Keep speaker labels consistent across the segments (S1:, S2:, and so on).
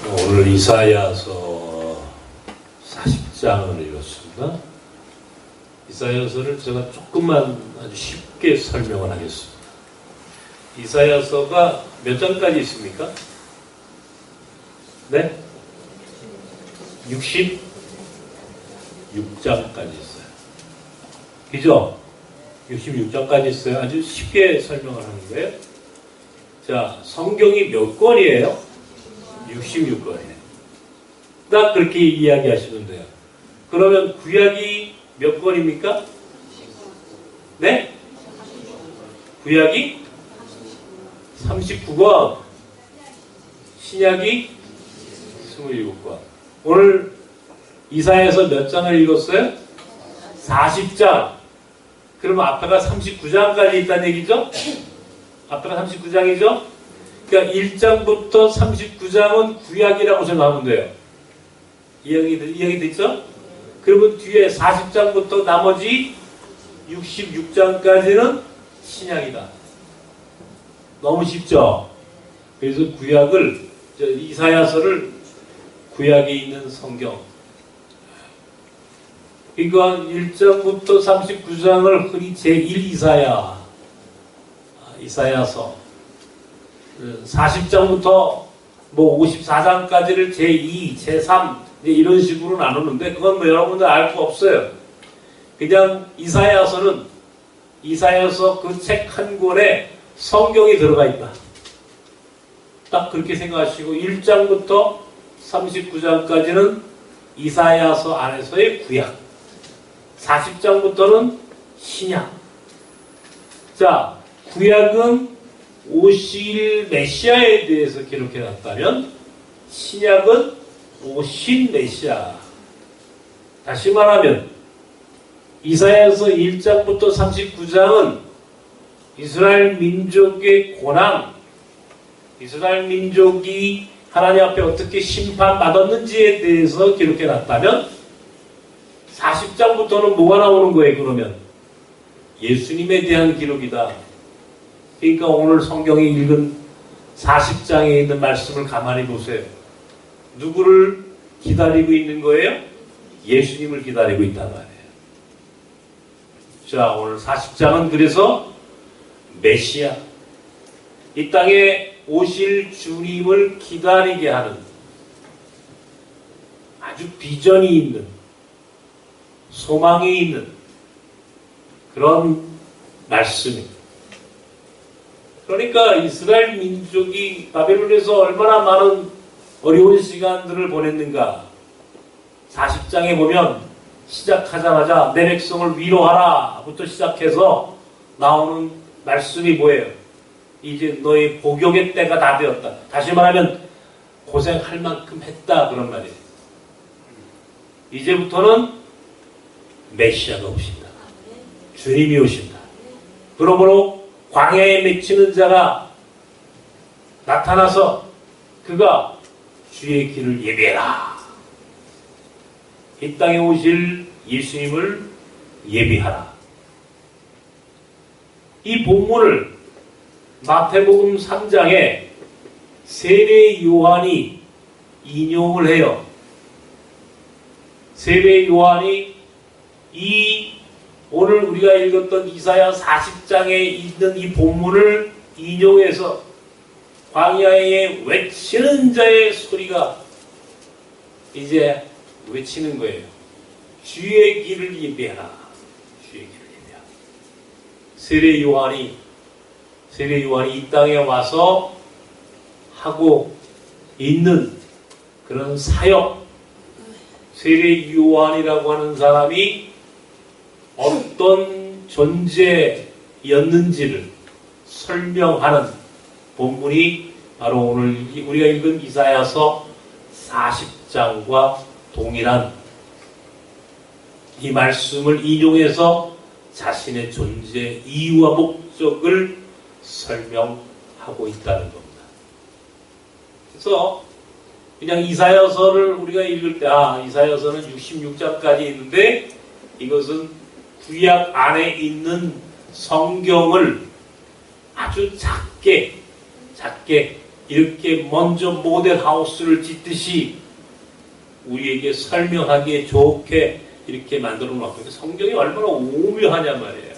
S1: 오늘 이사야서 40장을 읽었습니다. 이사야서를 제가 조금만 아주 쉽게 설명을 하겠습니다. 이사야서가 몇 장까지 있습니까? 네? 66장까지 있어요. 그죠? 66장까지 있어요. 아주 쉽게 설명을 하는 거예요. 자, 성경이 몇 권이에요? 66권이에요. 딱 그렇게 이야기하시면 돼요. 그러면 구약이 몇 권입니까? 네? 구약이 39권, 신약이 27권. 오늘 이사야서 몇 장을 읽었어요? 40장. 그러면 앞에가 39장까지 있다는 얘기죠? 앞에가 39장이죠? 그러니까 1장부터 39장은 구약이라고 생각하면 돼요. 이야기 됐죠? 그러면 뒤에 40장부터 나머지 66장까지는 신약이다. 너무 쉽죠? 그래서 이사야서를 구약에 있는 성경. 그러니까 1장부터 39장을 흔히 제1 이사야서, 40장부터 54장까지를 제2, 제3 이런 식으로 나누는데 그건 여러분들 알 거 없어요. 그냥 이사야서 그 책 한 권에 성경이 들어가 있다. 딱 그렇게 생각하시고 1장부터 39장까지는 이사야서 안에서의 구약, 40장부터는 신약. 자, 구약은 오실 메시아에 대해서 기록해 놨다면 신약은 오신 메시아. 다시 말하면 이사야서 1장부터 39장은 이스라엘 민족의 고난, 이스라엘 민족이 하나님 앞에 어떻게 심판받았는지에 대해서 기록해 놨다면 40장부터는 뭐가 나오는 거예요? 그러면 예수님에 대한 기록이다. 그러니까 오늘 성경에 읽은 40장에 있는 말씀을 가만히 보세요. 누구를 기다리고 있는 거예요? 예수님을 기다리고 있단 말이에요. 자, 오늘 40장은 그래서 메시아, 이 땅에 오실 주님을 기다리게 하는 아주 비전이 있는, 소망이 있는 그런 말씀입니다. 그러니까 이스라엘 민족이 바벨론에서 얼마나 많은 어려운 시간들을 보냈는가. 40장에 보면 시작하자마자 내 백성을 위로하라 부터 시작해서 나오는 말씀이 뭐예요? 이제 너의 복역의 때가 다 되었다. 다시 말하면 고생할 만큼 했다, 그런 말이에요. 이제부터는 메시아가 오신다. 주님이 오신다. 그러므로 광야에 맺히는 자가 나타나서 그가 주의 길을 예비해라. 이 땅에 오실 예수님을 예비하라. 이 본문을 마태복음 3장에 세례 요한이 인용을 해요. 세례 요한이 오늘 우리가 읽었던 이사야 40장에 있는 이 본문을 인용해서 광야에 외치는 자의 소리가 이제 외치는 거예요. 주의 길을 예비하라. 주의 길을 예비하라. 세례 요한이 이 땅에 와서 하고 있는 그런 사역, 세례 요한이라고 하는 사람이 어떤 존재였는지를 설명하는 본문이 바로 오늘 우리가 읽은 이사야서 40장과 동일한 이 말씀을 인용해서 자신의 존재 이유와 목적을 설명하고 있다는 겁니다. 그래서 그냥 이사야서를 우리가 읽을 때 이사야서는 66장까지 있는데 이것은 구약 안에 있는 성경을 아주 작게 이렇게 먼저 모델 하우스를 짓듯이 우리에게 설명하기에 좋게 이렇게 만들어 놓았거든요. 성경이 얼마나 오묘하냐 말이에요.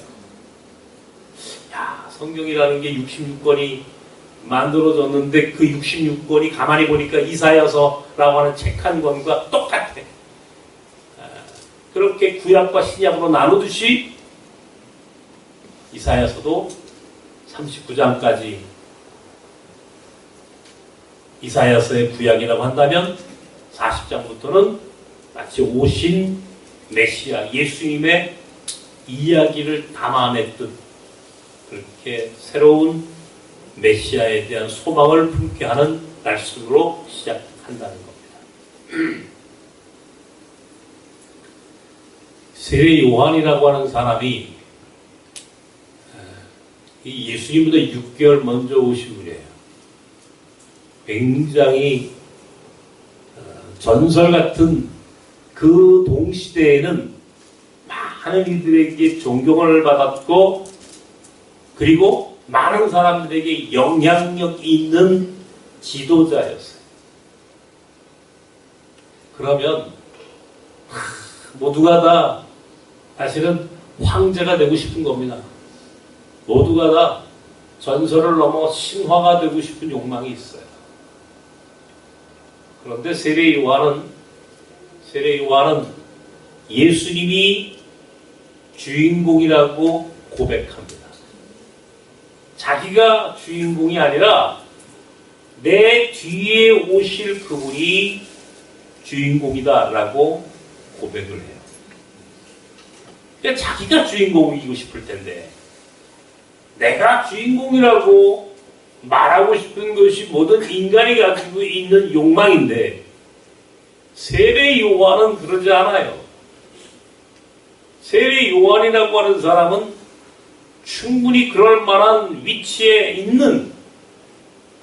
S1: 야, 성경이라는 게 66권이 만들어졌는데 그 66권이 가만히 보니까 이사야서라고 하는 책 한 권과 똑같아. 그렇게 구약과 신약으로 나누듯이 이사야서도 39장까지 이사야서의 구약이라고 한다면 40장부터는 마치 오신 메시아 예수님의 이야기를 담아냈듯 그렇게 새로운 메시아에 대한 소망을 품게 하는 말씀으로 시작한다는 겁니다. 세례 요한이라고 하는 사람이 예수님보다 6개월 먼저 오신 분이에요. 굉장히 전설 같은 그 동시대에는 많은 이들에게 존경을 받았고 그리고 많은 사람들에게 영향력 있는 지도자였어요. 그러면 모두가 다 사실은 황제가 되고 싶은 겁니다. 모두가 다 전설을 넘어 신화가 되고 싶은 욕망이 있어요. 그런데 세례 요한은 예수님이 주인공이라고 고백합니다. 자기가 주인공이 아니라 내 뒤에 오실 그분이 주인공이다라고 고백을 해요. 그러니까 자기가 주인공이고 싶을 텐데 내가 주인공이라고 말하고 싶은 것이 모든 인간이 가지고 있는 욕망인데 세례 요한은 그러지 않아요. 세례 요한이라고 하는 사람은 충분히 그럴 만한 위치에 있는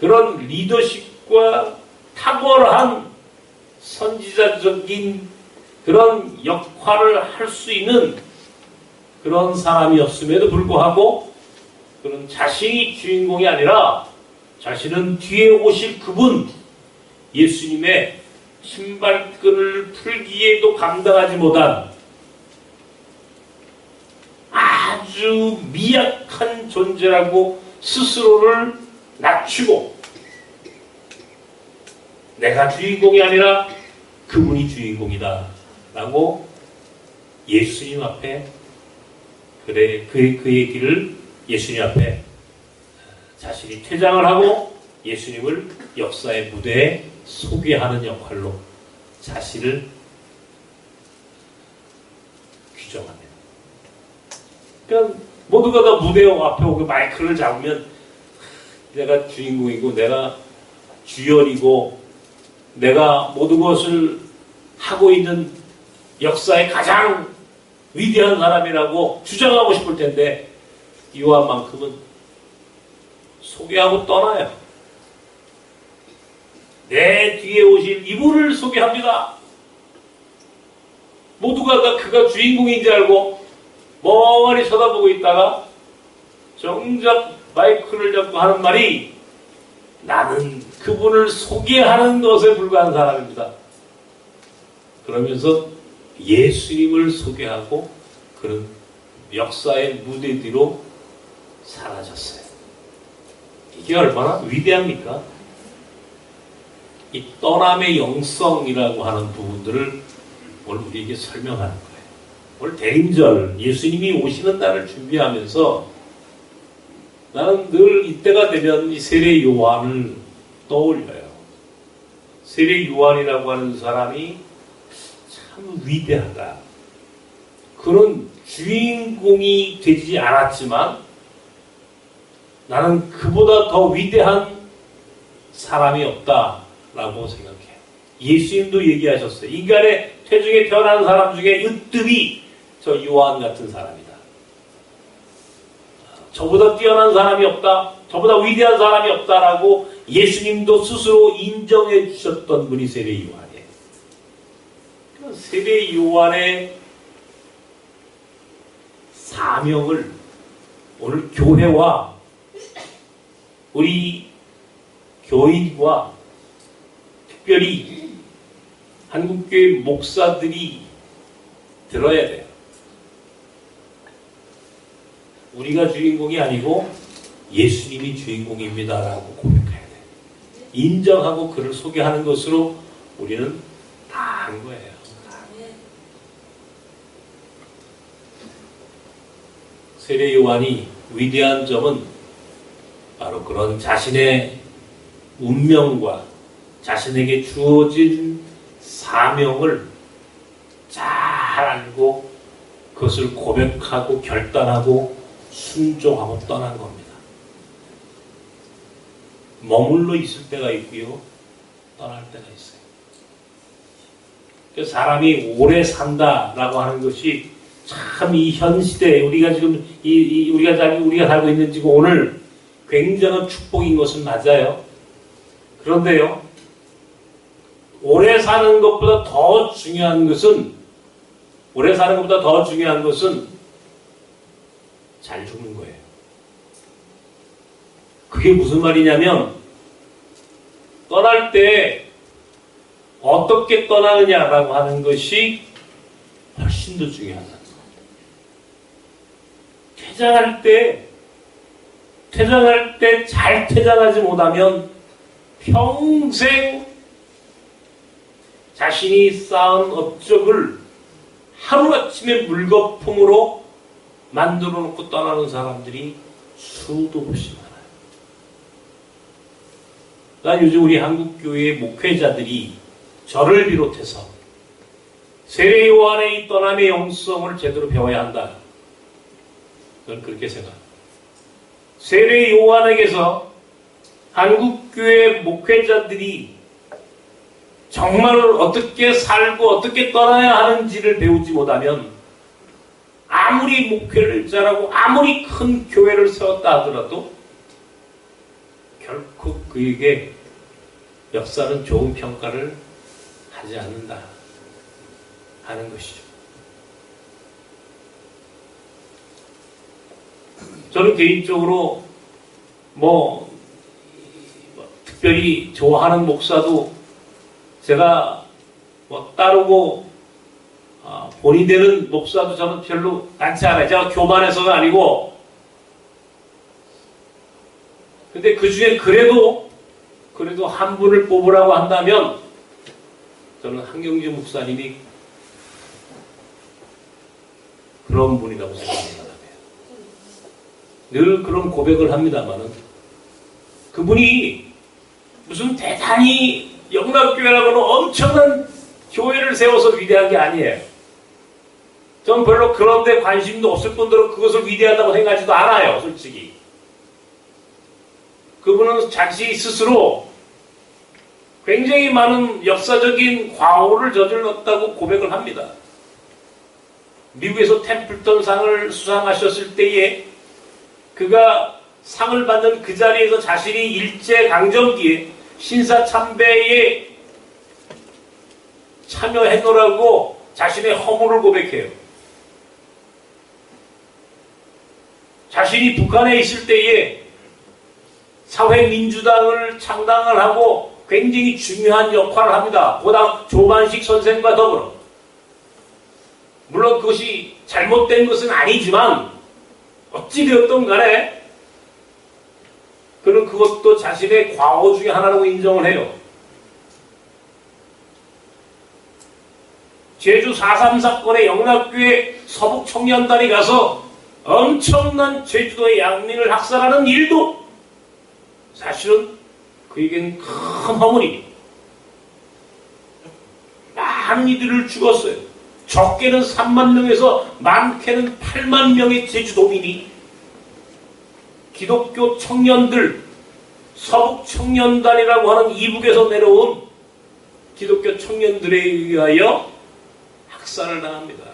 S1: 그런 리더십과 탁월한 선지자적인 그런 역할을 할 수 있는 그런 사람이었음에도 불구하고 그는 자신이 주인공이 아니라 자신은 뒤에 오실 그분 예수님의 신발끈을 풀기에도 감당하지 못한 아주 미약한 존재라고 스스로를 낮추고 내가 주인공이 아니라 그분이 주인공이다 라고 예수님 앞에 그 얘기를 예수님 앞에 자신이 퇴장을 하고 예수님을 역사의 무대에 소개하는 역할로 자신을 규정합니다. 그러니까 모두가 다 무대 앞에 오고 마이크를 잡으면 내가 주인공이고 내가 주연이고 내가 모든 것을 하고 있는 역사의 가장 위대한 사람이라고 주장하고 싶을 텐데 요한만큼은 소개하고 떠나요. 내 뒤에 오실 이분을 소개합니다. 모두가 다 그가 주인공인 줄 알고 멍하니 쳐다보고 있다가 정작 마이크를 잡고 하는 말이 나는 그분을 소개하는 것에 불과한 사람입니다. 그러면서 예수님을 소개하고 그런 역사의 무대 뒤로 사라졌어요. 이게 얼마나 위대합니까? 이 떠남의 영성이라고 하는 부분들을 오늘 우리에게 설명하는 거예요. 오늘 대림절 예수님이 오시는 날을 준비하면서 나는 늘 이때가 되면 이 세례 요한을 떠올려요. 세례 요한이라고 하는 사람이 참 위대하다. 그는 주인공이 되지 않았지만 나는 그보다 더 위대한 사람이 없다라고 생각해요. 예수님도 얘기하셨어요. 인간의 태중에 태어난 사람 중에 으뜸이 저 요한 같은 사람이다. 저보다 뛰어난 사람이 없다. 저보다 위대한 사람이 없다라고 예수님도 스스로 인정해 주셨던 분이 세례 요한이에요. 세례 요한의 사명을 오늘 교회와 우리 교인과 특별히 한국교회 목사들이 들어야 돼요. 우리가 주인공이 아니고 예수님이 주인공입니다라고 고백해야 돼요. 인정하고 그를 소개하는 것으로 우리는 다 한 거예요. 세례 요한이 위대한 점은 바로 그런 자신의 운명과 자신에게 주어진 사명을 잘 알고 그것을 고백하고 결단하고 순종하고 떠난 겁니다. 머물러 있을 때가 있고요, 떠날 때가 있어요. 그래서 사람이 오래 산다라고 하는 것이 참 이 현 시대에 우리가 지금 우리가 살고 있는 지금 오늘 굉장한 축복인 것은 맞아요. 그런데요, 오래 사는 것보다 더 중요한 것은 잘 죽는 거예요. 그게 무슨 말이냐면 떠날 때 어떻게 떠나느냐라고 하는 것이 훨씬 더 중요하다. 퇴장할 때 잘 퇴장하지 못하면 평생 자신이 쌓은 업적을 하루아침에 물거품으로 만들어 놓고 떠나는 사람들이 수도 없이 많아요. 난 요즘 우리 한국교회의 목회자들이 저를 비롯해서 세례 요한의 이 떠남의 영성을 제대로 배워야 한다. 저는 그렇게 생각합니다. 세례 요한에게서 한국교회 목회자들이 정말 어떻게 살고 어떻게 떠나야 하는지를 배우지 못하면 아무리 목회를 잘하고 아무리 큰 교회를 세웠다 하더라도 결코 그에게 역사는 좋은 평가를 하지 않는다 하는 것이죠. 저는 개인적으로 특별히 좋아하는 목사도 제가 따르고 본이 되는 목사도 저는 별로 많지 않아요. 제가 교만해서가 아니고, 근데 그 중에 그래도 한 분을 뽑으라고 한다면 저는 한경주 목사님이 그런 분이라고 생각합니다. 늘 그런 고백을 합니다만은 그분이 무슨 대단히 영락교회라고는 엄청난 교회를 세워서 위대한 게 아니에요. 전 별로 그런 데 관심도 없을 뿐더러 그것을 위대하다고 생각하지도 않아요, 솔직히. 그분은 자기 스스로 굉장히 많은 역사적인 과오를 저질렀다고 고백을 합니다. 미국에서 템플턴 상을 수상하셨을 때에 그가 상을 받는 그 자리에서 자신이 일제강점기에 신사참배에 참여했노라고 자신의 허물을 고백해요. 자신이 북한에 있을 때에 사회민주당을 창당을 하고 굉장히 중요한 역할을 합니다. 고당 조만식 선생과 더불어. 물론 그것이 잘못된 것은 아니지만 어찌되었든 간에 그는 그것도 자신의 과오 중에 하나라고 인정을 해요. 제주 4.3 사건의 영락교회 서북청년단이 가서 엄청난 제주도의 양민을 학살하는 일도 사실은 그에게는 큰 허물이 많은 이들을 죽었어요. 적게는 3만 명에서 많게는 8만 명의 제주도민이 기독교 청년들, 서북청년단이라고 하는 이북에서 내려온 기독교 청년들에 의하여 학살을 당합니다.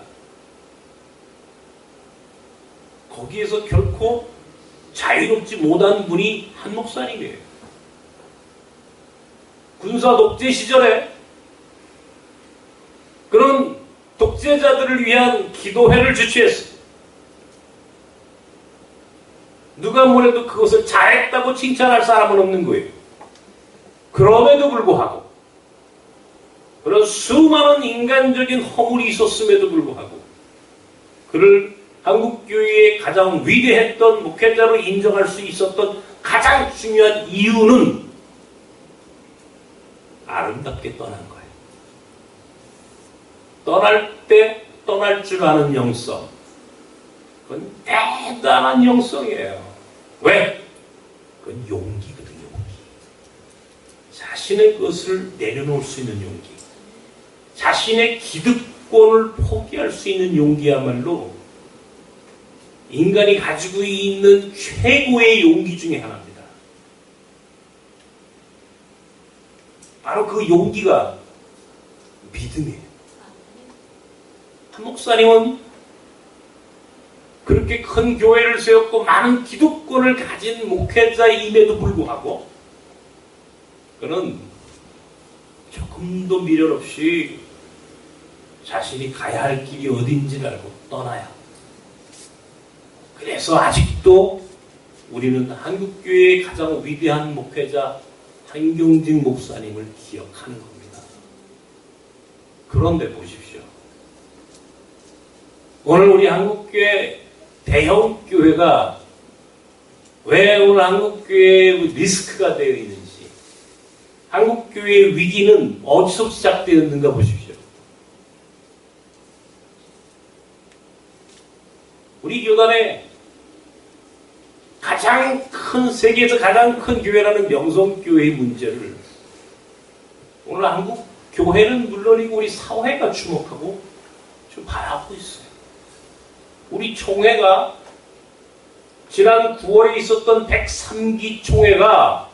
S1: 거기에서 결코 자유롭지 못한 분이 한 목사님이에요. 군사 독재 시절에 그런 독재자들을 위한 기도회를 주최했어요. 누가 뭐래도 그것을 잘했다고 칭찬할 사람은 없는 거예요. 그럼에도 불구하고 그런 수많은 인간적인 허물이 있었음에도 불구하고 그를 한국교회의 가장 위대했던 목회자로 인정할 수 있었던 가장 중요한 이유는 아름답게 떠난 거예요. 떠날 때 떠날 줄 아는 영성. 그건 대단한 영성이에요. 왜? 그건 용기거든요. 용기. 자신의 것을 내려놓을 수 있는 용기. 자신의 기득권을 포기할 수 있는 용기야말로 인간이 가지고 있는 최고의 용기 중에 하나입니다. 바로 그 용기가 믿음이에요. 한 목사님은 그렇게 큰 교회를 세웠고 많은 기득권을 가진 목회자임에도 불구하고 그는 조금도 미련 없이 자신이 가야 할 길이 어딘지를 알고 떠나요. 그래서 아직도 우리는 한국교회의 가장 위대한 목회자 한경직 목사님을 기억하는 겁니다. 그런데 보십시오. 오늘 우리 한국교회 대형 교회가 왜 오늘 한국교회의 리스크가 되어 있는지, 한국교회의 위기는 어디서 시작되었는가 보십시오. 우리 교단에 가장 큰, 세계에서 가장 큰 교회라는 명성교회의 문제를 오늘 한국 교회는 물론이고 우리 사회가 주목하고 좀 바라보고 있어요. 우리 총회가 지난 9월에 있었던 103기 총회가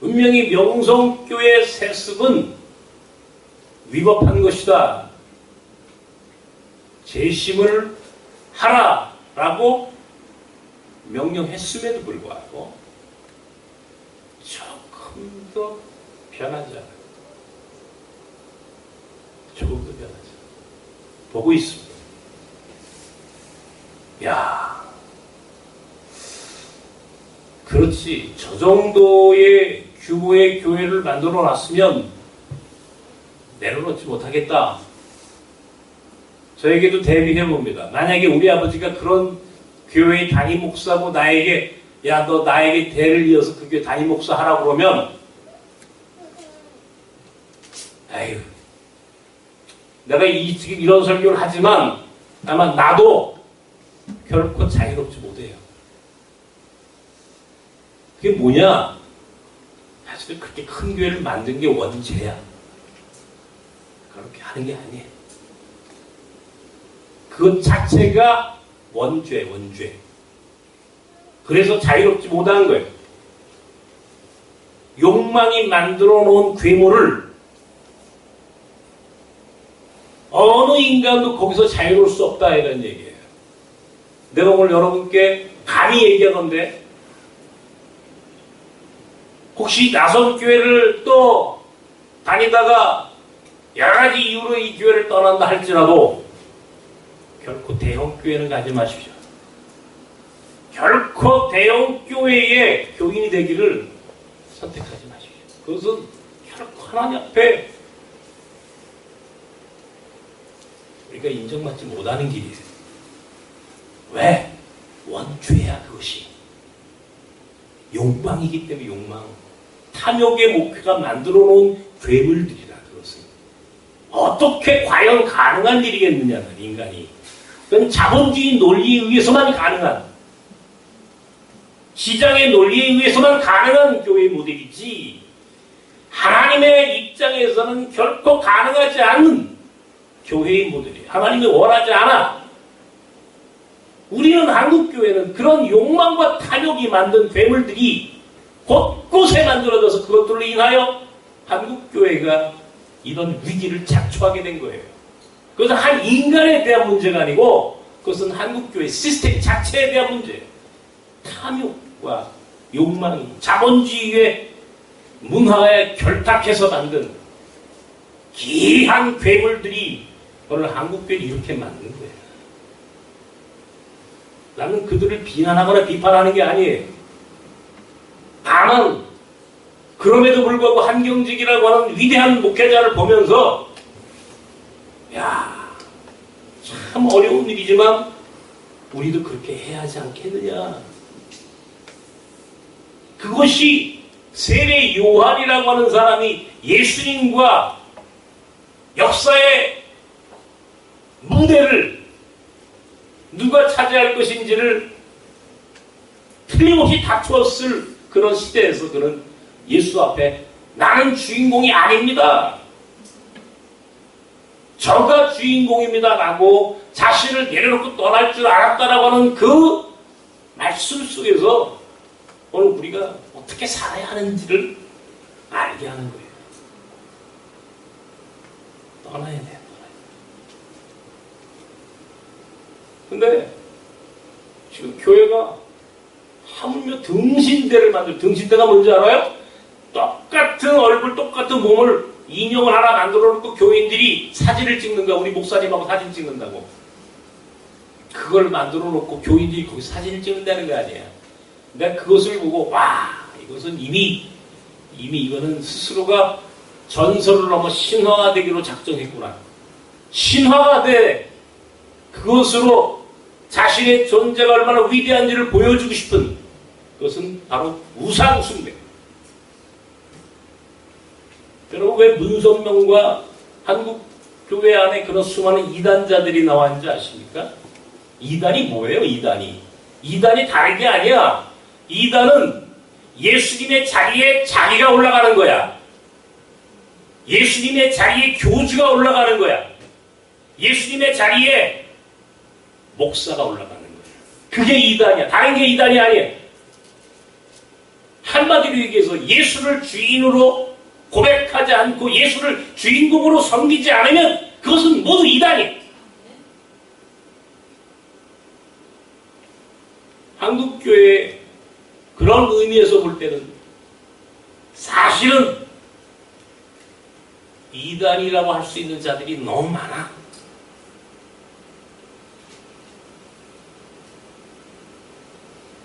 S1: 분명히 명성교회 세습은 위법한 것이다. 재심을 하라라고 명령했음에도 불구하고 조금도 변하지 않아요. 조금도 변하지 않아요. 보고 있습니다. 야, 그렇지. 저 정도의 규모의 교회를 만들어 놨으면 내려놓지 못하겠다. 저에게도 대비해 봅니다. 만약에 우리 아버지가 그런 교회의 담임 목사고 나에게 야, 너 나에게 대를 이어서 그 교회 담임 목사 하라고 그러면 에휴, 내가 이런 설교를 하지만 아마 나도 결코 자유롭지 못해요. 그게 뭐냐? 사실 그렇게 큰 교회를 만든 게 원죄야. 그렇게 하는 게 아니에요. 그것 자체가 원죄. 그래서 자유롭지 못하는 거예요. 욕망이 만들어 놓은 괴물을 어느 인간도 거기서 자유로울 수 없다 이런 얘기예요. 내가 오늘 여러분께 감히 얘기하건데 혹시 나선교회를 또 다니다가 여러 가지 이유로 이 교회를 떠난다 할지라도 결코 대형교회는 가지 마십시오. 결코 대형교회의 교인이 되기를 선택하지 마십시오. 그것은 결코 하나님 앞에 우리가 인정받지 못하는 길이에요. 왜? 원죄야 그것이. 욕망이기 때문에 욕망. 탐욕의 목회가 만들어 놓은 괴물들이라 그것은. 어떻게 과연 가능한 일이겠느냐 인간이. 그건 자본주의 논리에 의해서만 가능한, 시장의 논리에 의해서만 가능한 교회 모델이지 하나님의 입장에서는 결코 가능하지 않은 교회의 모델이에요. 하나님이 원하지 않아. 우리는 한국교회는 그런 욕망과 탐욕이 만든 괴물들이 곳곳에 만들어져서 그것들로 인하여 한국교회가 이런 위기를 자초하게 된 거예요. 그것은 한 인간에 대한 문제가 아니고 그것은 한국교회 시스템 자체에 대한 문제예요. 탐욕과 욕망이 자본주의의 문화에 결탁해서 만든 기이한 괴물들이 오늘 한국교회를 이렇게 만든 거예요. 나는 그들을 비난하거나 비판하는 게 아니에요. 다만 그럼에도 불구하고 한경직이라고 하는 위대한 목회자를 보면서 야, 참 어려운 일이지만 우리도 그렇게 해야 하지 않겠느냐. 그것이 세례 요한이라고 하는 사람이 예수님과 역사의 무대를 누가 차지할 것인지를 틀림없이 다투었을 그런 시대에서 그는 예수 앞에 나는 주인공이 아닙니다. 저가 주인공입니다 라고 자신을 내려놓고 떠날 줄 알았다라고 하는 그 말씀 속에서 오늘 우리가 어떻게 살아야 하는지를 알게 하는 거예요. 떠나야 돼요. 근데 지금 교회가 하물며 등신대를 만들고, 등신대가 뭔지 알아요? 똑같은 얼굴, 똑같은 몸을 인형을 하나 만들어 놓고 교인들이 사진을 찍는가, 우리 목사님하고 사진 찍는다고. 그걸 만들어 놓고 교인들이 거기 사진을 찍는다는 거 아니에요. 내가 그것을 보고, 와, 이것은 이미 이거는 스스로가 전설을 넘어 신화가 되기로 작정했구나. 신화가 돼 그것으로 자신의 존재가 얼마나 위대한지를 보여주고 싶은 그것은 바로 우상숭배. 여러분, 왜 문선명과 한국 교회 안에 그런 수많은 이단자들이 나왔는지 아십니까? 이단이 뭐예요? 이단이 다른 게 아니야. 이단은 예수님의 자리에 자기가 올라가는 거야. 예수님의 자리에 교주가 올라가는 거야. 예수님의 자리에 목사가 올라가는 거야. 그게 이단이야. 다른 게 이단이 아니야. 한마디로 얘기해서 예수를 주인으로 고백하지 않고 예수를 주인공으로 섬기지 않으면 그것은 모두 이단이야. 한국교회의 그런 의미에서 볼 때는 사실은 이단이라고 할 수 있는 자들이 너무 많아.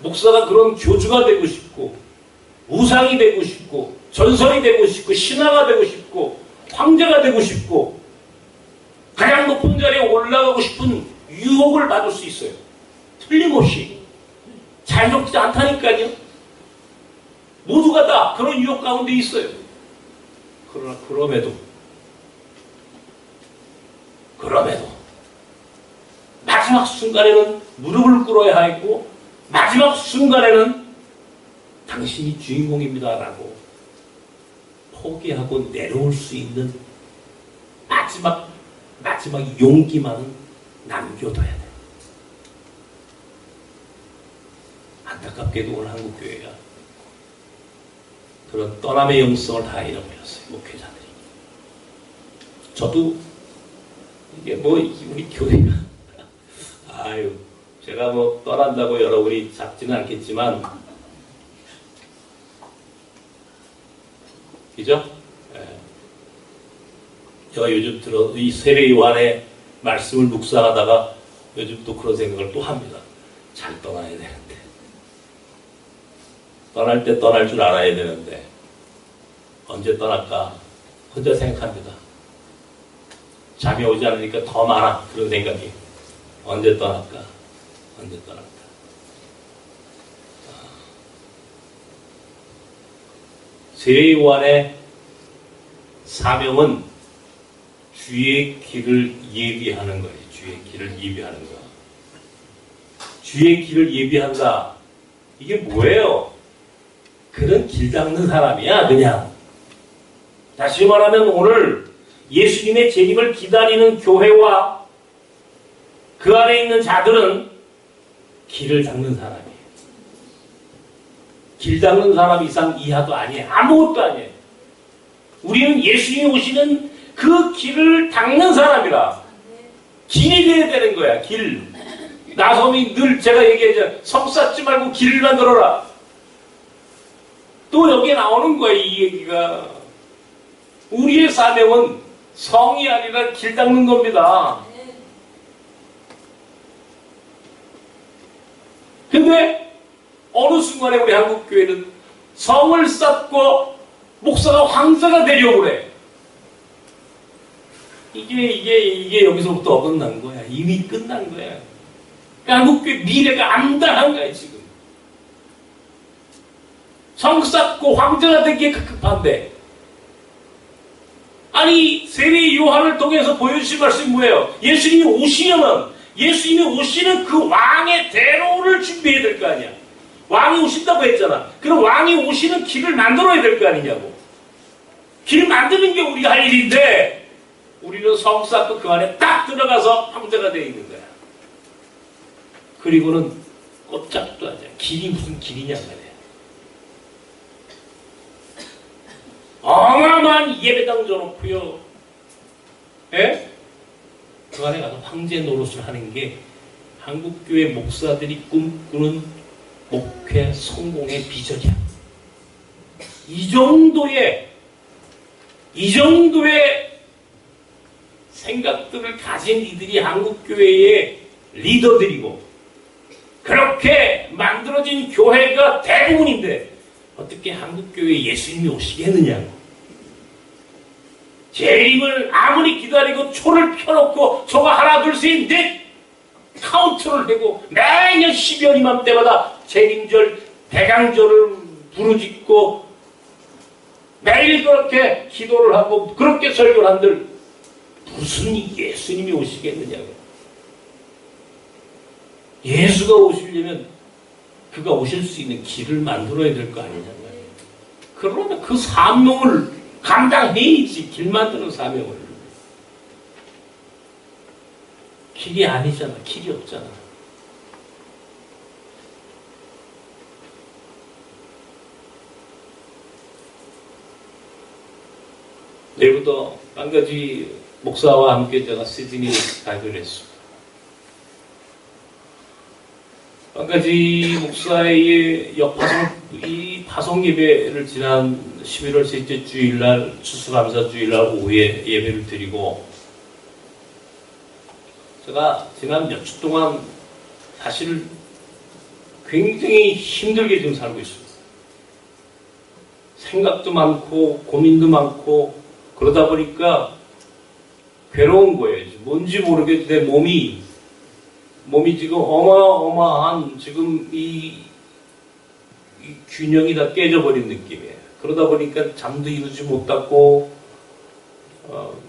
S1: 목사가 그런 교주가 되고 싶고 우상이 되고 싶고 전설이 되고 싶고 신화가 되고 싶고 황제가 되고 싶고 가장 높은 자리에 올라가고 싶은 유혹을 받을 수 있어요. 틀림없이. 자유롭지 않다니까요. 모두가 다 그런 유혹 가운데 있어요. 그러나 그럼에도 마지막 순간에는 무릎을 꿇어야 하고 마지막 순간에는 당신이 주인공입니다 라고 포기하고 내려올 수 있는 마지막 용기만은 남겨둬야 돼요. 안타깝게도 오늘 한국교회가 그런 떠남의 영성을 다 잃어버렸어요. 목회자들이. 저도 이게 우리 교회가 제가 떠난다고 여러분이 잡지는 않겠지만 그죠? 제가 요즘 이 세례 요한의 말씀을 묵상하다가 요즘 또 그런 생각을 또 합니다. 잘 떠나야 되는데. 떠날 때 떠날 줄 알아야 되는데 언제 떠날까 혼자 생각합니다. 잠이 오지 않으니까 더 많아 그런 생각이. 언제 떠날까? 세례 요한의 사명은 주의 길을 예비하는 거예요. 주의 길을 예비하는 거. 주의 길을 예비한다. 이게 뭐예요? 그는 길 닦는 사람이야, 그냥. 다시 말하면 오늘 예수님의 재림을 기다리는 교회와 그 안에 있는 자들은 길을 닦는 사람이에요. 길 닦는 사람 이상 이하도 아니에요. 아무것도 아니에요. 우리는 예수님이 오시는 그 길을 닦는 사람이라. 길이 돼야 되는 거야, 길. 나섬이 늘 제가 얘기하죠. 성 쌓지 말고 길을 만들어라. 또 여기에 나오는 거야, 이 얘기가. 우리의 사명은 성이 아니라 길 닦는 겁니다. 근데 어느 순간에 우리 한국교회는 성을 쌓고 목사가 황제가 되려고 그래. 이게 여기서부터 어긋난 거야. 이미 끝난 거야. 한국교회 미래가 암담한 거야, 지금. 성 쌓고 황제가 되기에 급급한데. 아니, 세례 요한을 통해서 보여주신 말씀이 뭐예요? 예수님이 오시는 그 왕의 대로를 준비해야 될 거 아니야. 왕이 오신다고 했잖아. 그럼 왕이 오시는 길을 만들어야 될 거 아니냐고. 길 만드는 게 우리가 할 일인데, 우리는 성 쌓고 그 안에 딱 들어가서 황제가 되어 있는 거야. 그리고는 꼼짝도 하지. 길이 무슨 길이냐 말이야. 어마어마한 예배당 줘놓고요. 예? 그 안에 가서 황제 노릇을 하는 게 한국교회 목사들이 꿈꾸는 목회 성공의 비전이야. 이 정도의 생각들을 가진 이들이 한국교회의 리더들이고 그렇게 만들어진 교회가 대부분인데 어떻게 한국교회에 예수님이 오시겠느냐고. 재림을 아무리 기다리고 초를 펴놓고 초가 하나 둘 셋 넷 카운트를 하고 매년 12월 이맘때마다 재림절 대강절을 부르짖고 매일 그렇게 기도를 하고 그렇게 설교를 한들 무슨 예수님이 오시겠느냐고. 예수가 오시려면 그가 오실 수 있는 길을 만들어야 될 거 아니냐 말이에요. 그러면 그 사명을 감당해야지. 길 만드는 사명을. 길이 아니잖아. 길이 없잖아. 내일부터 한 가지 목사와 함께 제가 시드니 가기로 했습니다. 한 가지 목사의 이 파송 예배를 지난 11월 셋째 주일날 추수감사 주일날 오후에 예배를 드리고 제가 지난 몇 주 동안 사실 굉장히 힘들게 지금 살고 있습니다. 생각도 많고 고민도 많고 그러다 보니까 괴로운 거예요. 뭔지 모르게 내 몸이 지금 어마어마한 지금 이 균형이 다 깨져버린 느낌이에요. 그러다 보니까 잠도 이루지 못하고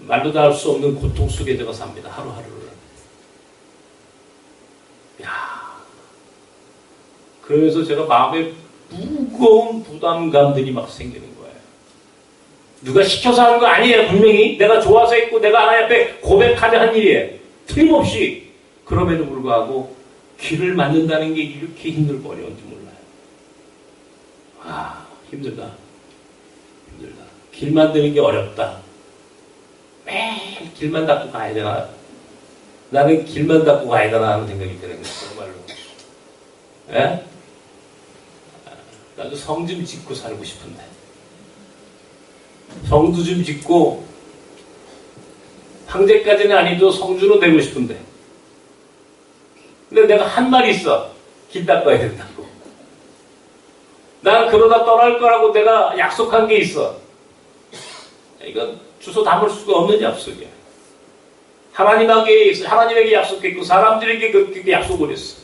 S1: 말로 다 할 수 없는 고통 속에 제가 삽니다. 하루하루를. 그러면서 제가 마음에 무거운 부담감들이 막 생기는 거예요. 누가 시켜서 하는 거 아니에요. 분명히 내가 좋아서 했고 내가 하나님 앞에 고백하며 한 일이에요. 틀림없이. 그럼에도 불구하고 길을 만든다는 게 이렇게 힘들고 어려운지 몰라요. 힘들다. 길 만드는 게 어렵다. 매일 길만 닦고 가야 되나? 나는 길만 닦고 가야 되나 하는 생각이 드는 거예요. 정말로. 예? 나도 성 좀 짓고 살고 싶은데. 성도 좀 짓고 황제까지는 아니도 성주로 되고 싶은데. 근데 내가 한 말이 있어. 길 닦아야 된다고. 나는 그러다 떠날 거라고 내가 약속한 게 있어. 이건 주소 담을 수가 없는 약속이야. 하나님에게 약속했고 사람들에게 그렇게 약속을 했어.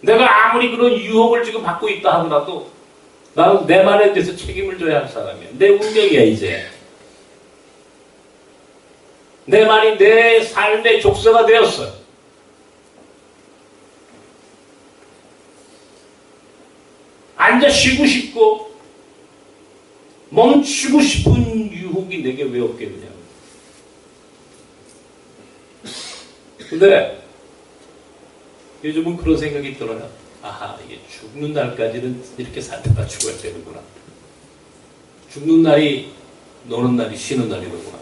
S1: 내가 아무리 그런 유혹을 지금 받고 있다 하더라도 나는 내 말에 대해서 책임을 져야 할 사람이야. 내 운명이야 이제. 내 말이 내 삶의 족쇄가 되었어. 앉아 쉬고 싶고 멈추고 싶은 유혹이 내게 왜 없겠느냐. 근데 요즘은 그런 생각이 들어요. 이게 죽는 날까지는 이렇게 살다가 죽어야 되는구나. 죽는 날이 노는 날이 쉬는 날이구나.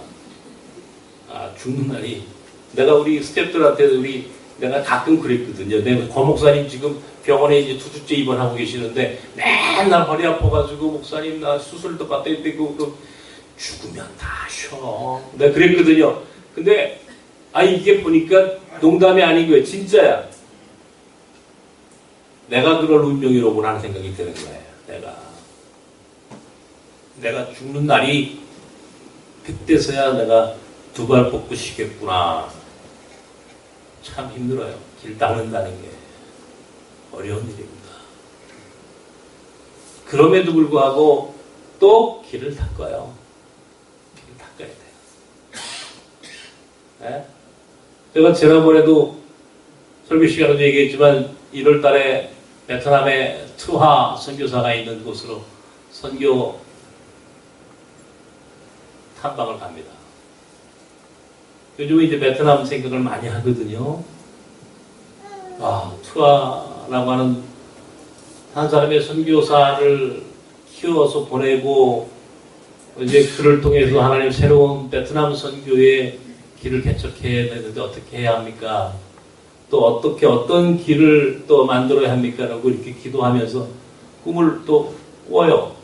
S1: 죽는 날이 내가 우리 스태프들한테 내가 가끔 그랬거든요. 내가 고 목사님 지금 병원에 이제 2주째 입원하고 계시는데 맨날 허리 아파가지고 목사님 나 수술도 받아야 되고 죽으면 다 쉬어. 내가 그랬거든요. 근데 이게 보니까 농담이 아니고요. 진짜야. 내가 그럴 운명이로구나 하는 생각이 드는 거예요. 내가 죽는 날이 그때서야 내가 두 발 뻗고 쉬겠구나. 참 힘들어요. 길 닦는다는 게 어려운 일입니다. 그럼에도 불구하고 또 길을 닦아요. 길을 닦아야 돼요. 네? 제가 지난번에도 설교 시간에도 얘기했지만 1월 달에 베트남에 트하 선교사가 있는 곳으로 선교 탐방을 갑니다. 요즘은 이제 베트남 생각을 많이 하거든요. 트하라고 하는 한 사람의 선교사를 키워서 보내고 이제 그를 통해서 하나님 새로운 베트남 선교의 길을 개척해야 되는데 어떻게 해야 합니까? 또 어떻게 어떤 길을 또 만들어야 합니까? 라고 이렇게 기도하면서 꿈을 또 꿔요.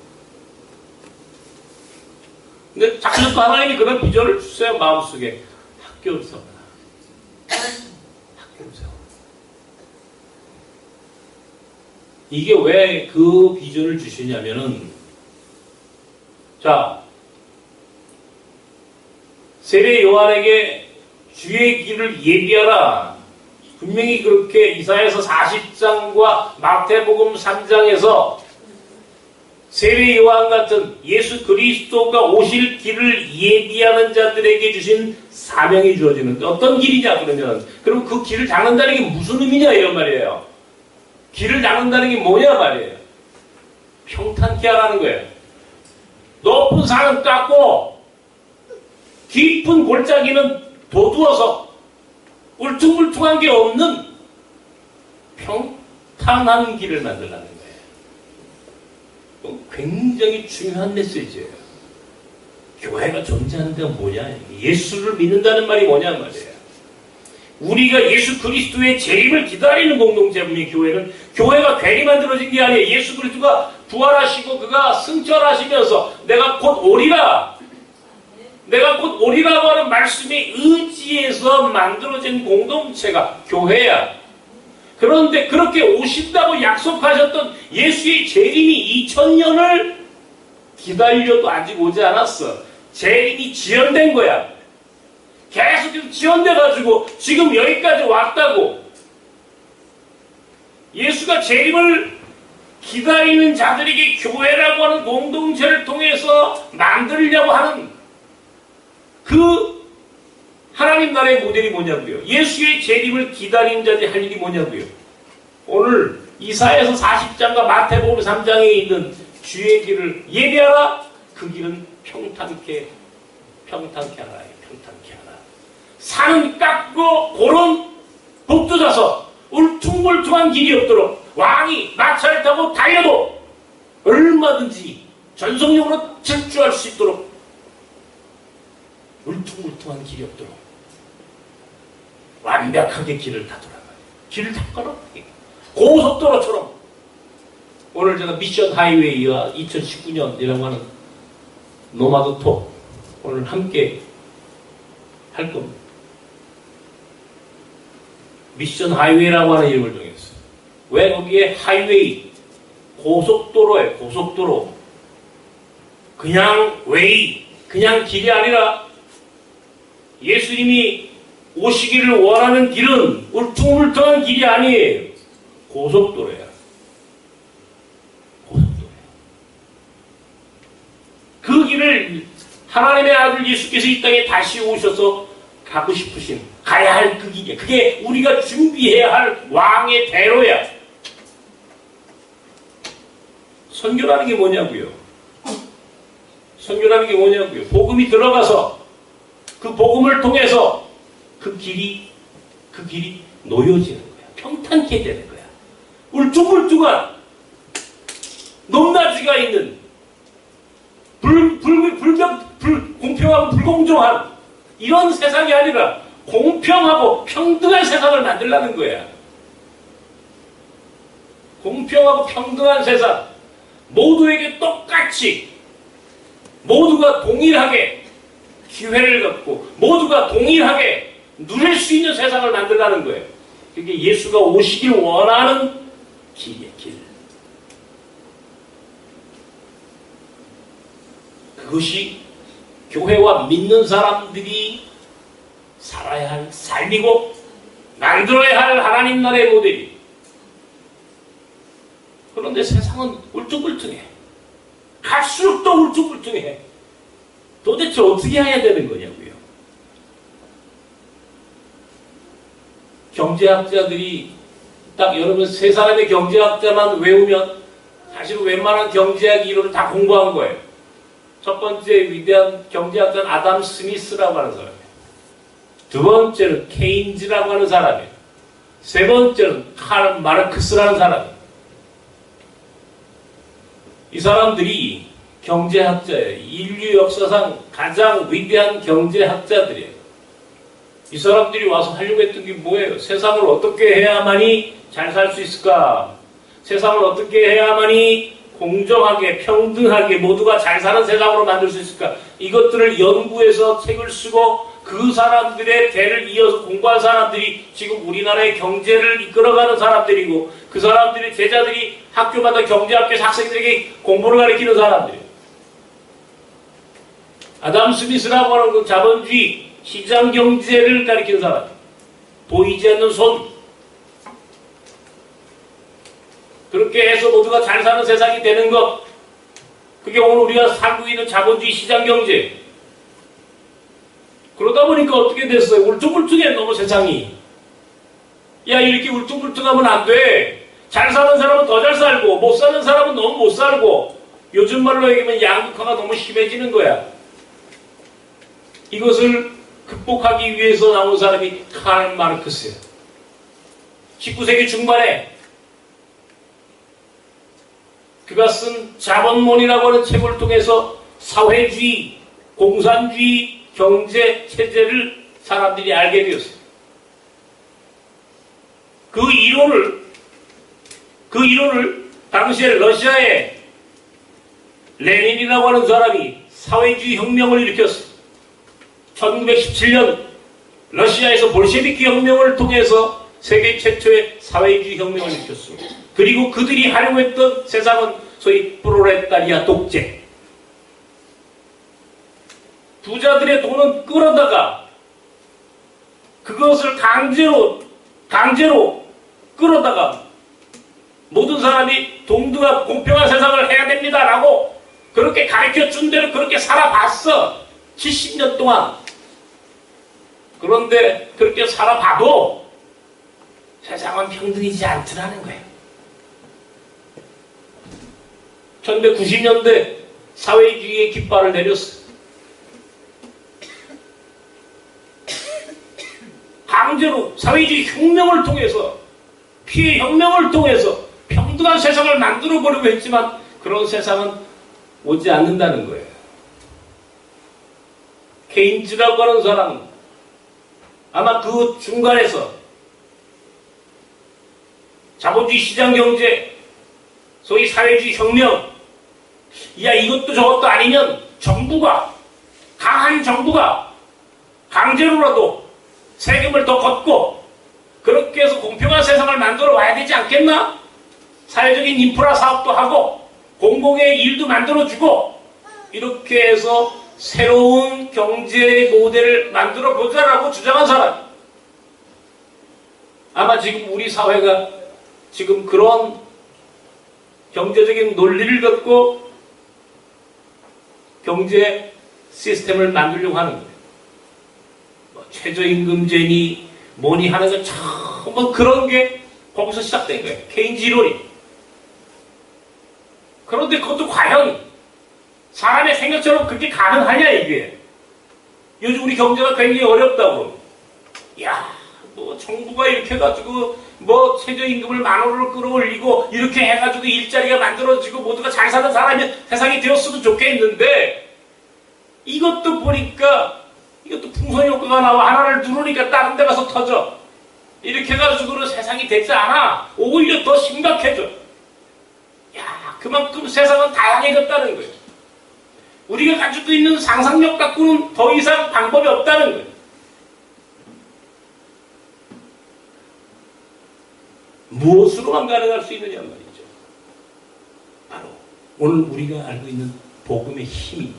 S1: 근데 자꾸 하나님이 그런 비전을 주세요. 마음속에 학교를 세워라. 학교를 세워. 이게 왜 그 비전을 주시냐면은 자 세례 요한에게 주의 길을 예비하라. 분명히 그렇게 이사야서 40장과 마태복음 3장에서 세례 요한 같은 예수 그리스도가 오실 길을 예비하는 자들에게 주신 사명이 주어지는데 어떤 길이냐 그러면 그럼 그 길을 닦는다는 게 무슨 의미냐 이런 말이에요. 길을 닦는다는 게 뭐냐 말이에요. 평탄케 하라는 거예요. 높은 산은 깎고 깊은 골짜기는 도두어서 울퉁불퉁한 게 없는 평탄한 길을 만들라는 거예요. 굉장히 중요한 메시지예요. 교회가 존재하는 데가 뭐냐? 예수를 믿는다는 말이 뭐냐 말이에요. 우리가 예수 그리스도의 재림을 기다리는 공동체입니다. 교회가 괜히 만들어진 게 아니에요. 예수 그리스도가 부활하시고 그가 승천하시면서 내가 곧 오리라. 내가 곧 오리라고 하는 말씀에 의지해서 만들어진 공동체가 교회야. 그런데 그렇게 오신다고 약속하셨던 예수의 재림이 2000년을 기다려도 아직 오지 않았어. 재림이 지연된 거야. 계속 지연돼가지고 지금 여기까지 왔다고. 예수가 재림을 기다리는 자들에게 교회라고 하는 공동체를 통해서 만들려고 하는 그 하나님 나라의 모델이 뭐냐고요. 예수의 재림을 기다리는 자들이 할 일이 뭐냐고요. 오늘 이사야서 40장과 마태복음 3장에 있는 주의 길을 예비하라. 그 길은 평탄케 하라. 평탄케 하라. 산은 깎고 고런 복도자서 울퉁불퉁한 길이 없도록 왕이 마차를 타고 달려도 얼마든지 전속력으로 질주할 수 있도록 울퉁불퉁한 길이 없도록 완벽하게 길을 다 돌아가요. 길을 닦아라. 고속도로처럼. 오늘 제가 미션 하이웨이와 2019년이라고 하는 노마드 톡 오늘 함께 할 겁니다. 미션 하이웨이라고 하는 이름을 정했어요. 왜 거기에 하이웨이, 고속도로에 고속도로. 그냥 웨이, 그냥 길이 아니라 예수님이 오시기를 원하는 길은 울퉁불퉁한 길이 아니에요. 고속도로야. 고속도로야. 그 길을 하나님의 아들 예수께서 이 땅에 다시 오셔서 가고 싶으신, 가야 할 그 길이야. 그게 우리가 준비해야 할 왕의 대로야. 선교라는 게 뭐냐고요? 선교라는 게 뭐냐고요? 복음이 들어가서 그 복음을 통해서 그 길이 놓여지는 거야. 평탄케 되는 거야. 울퉁불퉁한 높낮이가 있는 공평하고 불공정한 이런 세상이 아니라 공평하고 평등한 세상을 만들라는 거야. 공평하고 평등한 세상. 모두에게 똑같이 모두가 동일하게 기회를 갖고 모두가 동일하게 누릴 수 있는 세상을 만들라는 거예요. 그게 예수가 오시길 원하는 길이에요. 길. 그것이 교회와 믿는 사람들이 살아야 할 삶이고 만들어야 할 하나님 나라의 모델이. 그런데 세상은 울퉁불퉁해. 갈수록 더 울퉁불퉁해. 도대체 어떻게 해야 되는 거냐고요. 경제학자들이 딱 여러분 세 사람의 경제학자만 외우면 사실은 웬만한 경제학 이론을 다 공부한 거예요. 첫 번째 위대한 경제학자는 아담 스미스라고 하는 사람이에요. 두 번째는 케인즈라고 하는 사람이에요. 세 번째는 칼 마르크스라는 사람이에요. 이 사람들이 경제학자예요. 인류 역사상 가장 위대한 경제학자들이에요. 이 사람들이 와서 하려고 했던 게 뭐예요? 세상을 어떻게 해야만이 잘 살 수 있을까? 세상을 어떻게 해야만이 공정하게 평등하게 모두가 잘 사는 세상으로 만들 수 있을까? 이것들을 연구해서 책을 쓰고 그 사람들의 대를 이어서 공부한 사람들이 지금 우리나라의 경제를 이끌어가는 사람들이고 그 사람들의 제자들이 학교마다 경제학교 학생들에게 공부를 가르치는 사람들이에요. 아담 스미스라고 하는 그 자본주의 시장 경제를 가리키는 사람. 보이지 않는 손. 그렇게 해서 모두가 잘 사는 세상이 되는 것. 그게 오늘 우리가 살고 있는 자본주의 시장 경제. 그러다 보니까 어떻게 됐어요? 울퉁불퉁해 너무 세상이. 야 이렇게 울퉁불퉁하면 안 돼. 잘 사는 사람은 더 잘 살고 못 사는 사람은 너무 못 살고 요즘 말로 얘기하면 양극화가 너무 심해지는 거야. 이것을 극복하기 위해서 나온 사람이 칼 마르크스예요. 19세기 중반에 그가 쓴 자본론이라고 하는 책을 통해서 사회주의, 공산주의 경제 체제를 사람들이 알게 되었어요. 그 이론을 당시에 러시아의 레닌이라고 하는 사람이 사회주의 혁명을 일으켰어요. 1917년 러시아에서 볼셰비키 혁명을 통해서 세계 최초의 사회주의 혁명을 일으켰습니다. 그리고 그들이 하려고 했던 세상은 소위 프롤레타리아 독재. 부자들의 돈은 끌어다가 그것을 강제로 끌어다가 모든 사람이 동등한 공평한 세상을 해야 됩니다라고 그렇게 가르쳐준 대로 그렇게 살아봤어. 70년 동안. 그런데 그렇게 살아봐도 세상은 평등이지 않더라는 거예요. 1990년대 사회주의의 깃발을 내렸어요. 강제로 사회주의 혁명을 통해서 피해 혁명을 통해서 평등한 세상을 만들어 보려고 했지만 그런 세상은 오지 않는다는 거예요. 케인즈라고 하는 사람은 아마 그 중간에서 자본주의 시장 경제, 소위 사회주의 혁명, 야 이것도 저것도 아니면 강한 정부가 강제로라도 세금을 더 걷고 그렇게 해서 공평한 세상을 만들어 와야 되지 않겠나? 사회적인 인프라 사업도 하고 공공의 일도 만들어주고 이렇게 해서 새로운 경제 모델을 만들어 보자라고 주장한 사람. 아마 지금 우리 사회가 지금 그런 경제적인 논리를 갖고 경제 시스템을 만들려고 하는 거예요. 뭐 최저임금제니 뭐니 하는 건 뭐 그런 게 거기서 시작된 거예요. 케인즈 이론이. 그런데 그것도 과연 사람의 생각처럼 그렇게 가능하냐 이게. 요즘 우리 경제가 굉장히 어렵다고. 야, 뭐 정부가 이렇게 해가지고 뭐 최저임금을 10,000원으로 끌어올리고 이렇게 해가지고 일자리가 만들어지고 모두가 잘 사는 사람이 세상이 되었으면 좋겠는데 이것도 보니까 이것도 풍선 효과가 나와 하나를 누르니까 다른 데 가서 터져. 이렇게 해가지고는 세상이 되지 않아. 오히려 더 심각해져. 야, 그만큼 세상은 다양해졌다는 거예요. 우리가 가지고 있는 상상력 갖고는 더 이상 방법이 없다는 거예요. 무엇으로만 가능할 수 있느냐 말이죠. 바로 오늘 우리가 알고 있는 복음의 힘이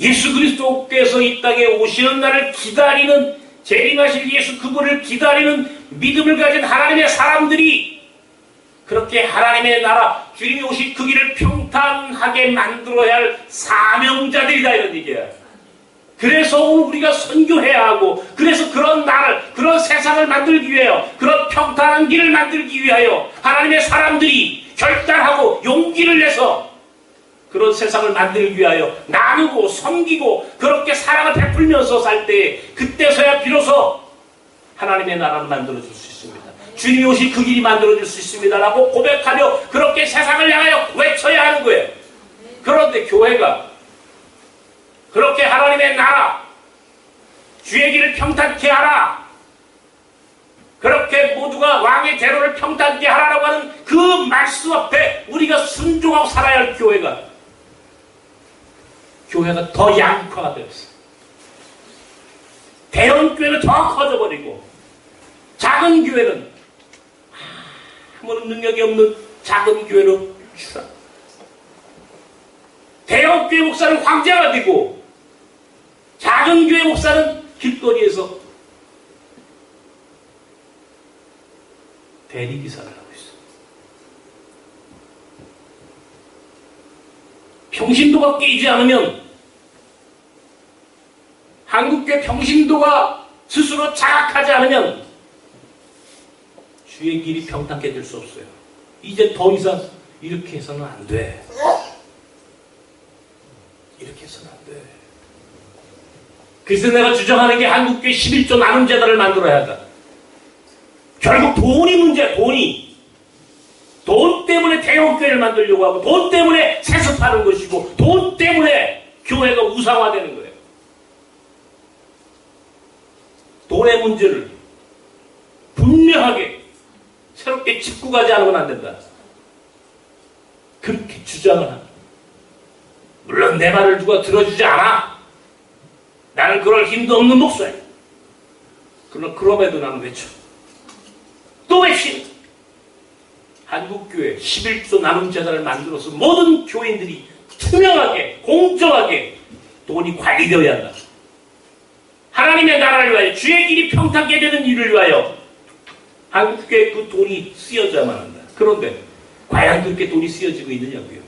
S1: 예수 그리스도께서 이 땅에 오시는 날을 기다리는, 재림하실 예수 그분을 기다리는 믿음을 가진 하나님의 사람들이 그렇게 하나님의 나라, 주님이 오실 그 길을 평탄하게 만들어야 할 사명자들이다, 이런 얘기야. 그래서 오늘 우리가 선교해야 하고, 그래서 그런 나라를, 그런 세상을 만들기 위하여, 그런 평탄한 길을 만들기 위하여 하나님의 사람들이 결단하고 용기를 내서 그런 세상을 만들기 위하여 나누고 섬기고 그렇게 사랑을 베풀면서 살 때, 그때서야 비로소 하나님의 나라를 만들어줄 수 있습니다. 주님이 오실 그 길이 만들어질 수 있습니다 라고 고백하며 그렇게 세상을 향하여 외쳐야 하는 거예요. 그런데 교회가 그렇게 하나님의 나라, 주의 길을 평탄케 하라, 그렇게 모두가 왕의 대로를 평탄케 하라라고 하는 그 말씀 앞에 우리가 순종하고 살아야 할 교회가 더 양화가 되었어요. 대형 교회는 더 커져버리고, 작은 교회는 아무런 능력이 없는 작은 교회로 추락. 대형 교회 목사는 황제가 되고, 작은 교회 목사는 길거리에서 대리기사를 하고 있어요. 평신도가 깨지 않으면, 한국교회 평신도가 스스로 자각하지 않으면 주의 길이 평탄케 될 수 없어요. 이제 더 이상 이렇게 해서는 안 돼. 이렇게 해서는 안 돼. 그래서 내가 주장하는 게 한국교회 11조 나눔 재단을 만들어야 한다. 결국 돈이 문제야, 돈이. 돈 때문에 대형교회를 만들려고 하고, 돈 때문에 세습하는 것이고, 돈 때문에 교회가 우상화되는 거예요. 돈의 문제를 분명하게 새롭게 짚고 가지 않으면 안 된다. 그렇게 주장을 합니다. 물론 내 말을 누가 들어주지 않아. 나는 그럴 힘도 없는 목소리. 그러나 그럼에도 나는 외쳐. 또 외칩니다. 한국교회 11조 나눔재단을 만들어서 모든 교인들이 투명하게, 공정하게 돈이 관리되어야 한다. 하나님의 나라를 위하여, 주의 길이 평탄하게 되는 일을 위하여 한국교회 그 돈이 쓰여져야만 한다. 그런데 과연 그렇게 돈이 쓰여지고 있느냐고요.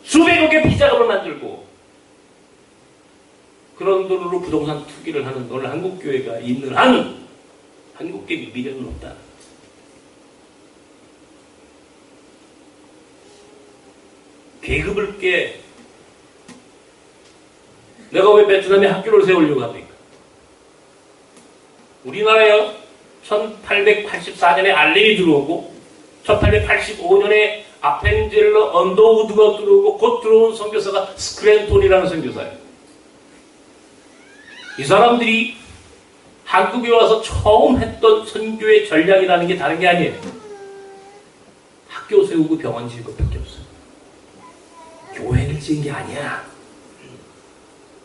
S1: 수백억의 비자금을 만들고 그런 돈으로 부동산 투기를 하는 오늘 한국교회가 있는 한 한국교회 미래는 없다. 계급을 깨. 내가 왜 베트남에 학교를 세우려고 합니까? 우리나라에 1884년에 알렌이 들어오고 1885년에 아펜젤러 언더우드가 들어오고 곧 들어온 선교사가 스크랜톤이라는 선교사예요. 이 사람들이 한국에 와서 처음 했던 선교의 전략이라는 게 다른 게 아니에요. 학교 세우고 병원 지을 것밖에 없어요. 교회를 지은 게 아니야.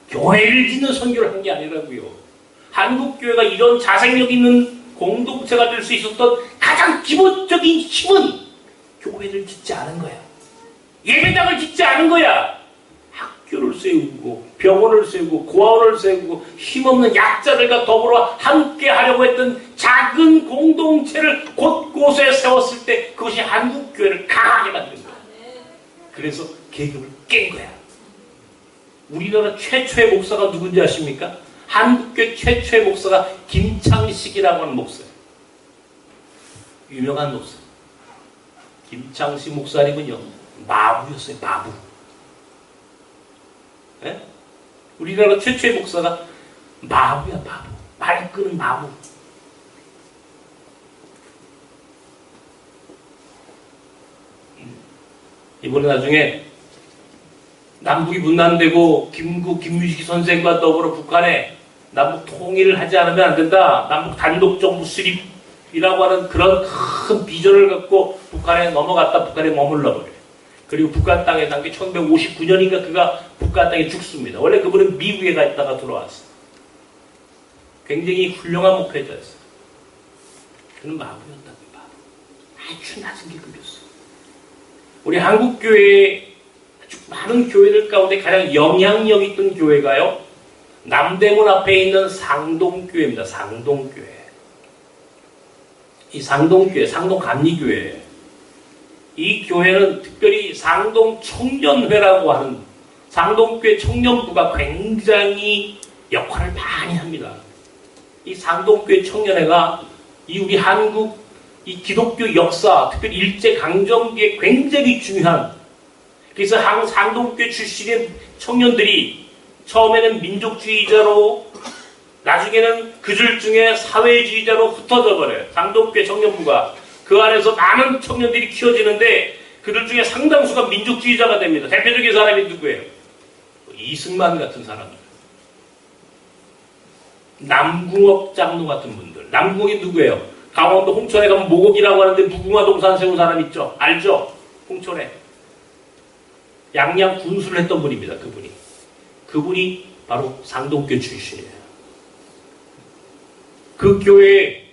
S1: 교회를 짓는 선교를 한 게 아니라고요. 한국교회가 이런 자생력 있는 공동체가 될 수 있었던 가장 기본적인 힘은 교회를 짓지 않은 거야. 예배당을 짓지 않은 거야. 학교를 세우고 병원을 세우고 고아원을 세우고 힘없는 약자들과 더불어 함께 하려고 했던 작은 공동체를 곳곳에 세웠을 때 그것이 한국교회를 강하게 만든 거야. 그래서 계급을 깬 거야. 우리나라 최초의 목사가 누군지 아십니까? 한국교회 최초의 목사가 김창식이라고 하는 목사예요. 유명한 목사. 김창식 목사님은요, 마부였어요, 마부. 네? 우리나라 최초의 목사가 마부야, 마부. 말 끄는 마부. 이번에 나중에 남북이 분단되고 김무식 선생과 더불어 북한에 남북 통일을 하지 않으면 안 된다. 남북 단독정부 수립이라고 하는 그런 큰 비전을 갖고 북한에 넘어갔다 북한에 머물러 버려요. 그리고 북한 땅에 난 게 1959년인가 그가 북한 땅에 죽습니다. 원래 그분은 미국에 가 있다가 들어왔어요. 굉장히 훌륭한 목회자였어요. 그는 마부였다고요, 마부. 아주 낮은 계급이었어요. 우리 한국교회에 아주 많은 교회들 가운데 가장 영향력 있던 교회가요, 남대문 앞에 있는 상동교회입니다. 상동교회. 이 상동교회, 상동감리교회. 이 교회는 특별히 상동청년회라고 하는 상동교회 청년부가 굉장히 역할을 많이 합니다. 이 상동교회 청년회가 이 우리 한국 이 기독교 역사, 특별히 일제강점기에 굉장히 중요한, 그래서 상동교회 출신의 청년들이 처음에는 민족주의자로 나중에는 그들 중에 사회주의자로 흩어져 버려요. 상동교회 청년부가. 그 안에서 많은 청년들이 키워지는데 그들 중에 상당수가 민족주의자가 됩니다. 대표적인 사람이 누구예요? 이승만 같은 사람들. 남궁옥 장로 같은 분들. 남궁옥이 누구예요? 강원도 홍천에 가면 모곡이라고 하는데 무궁화 동산 세운 사람 있죠? 알죠? 홍천에. 양양 군수를 했던 분입니다. 그분이 바로 상동교회 출신이에요. 그 교회에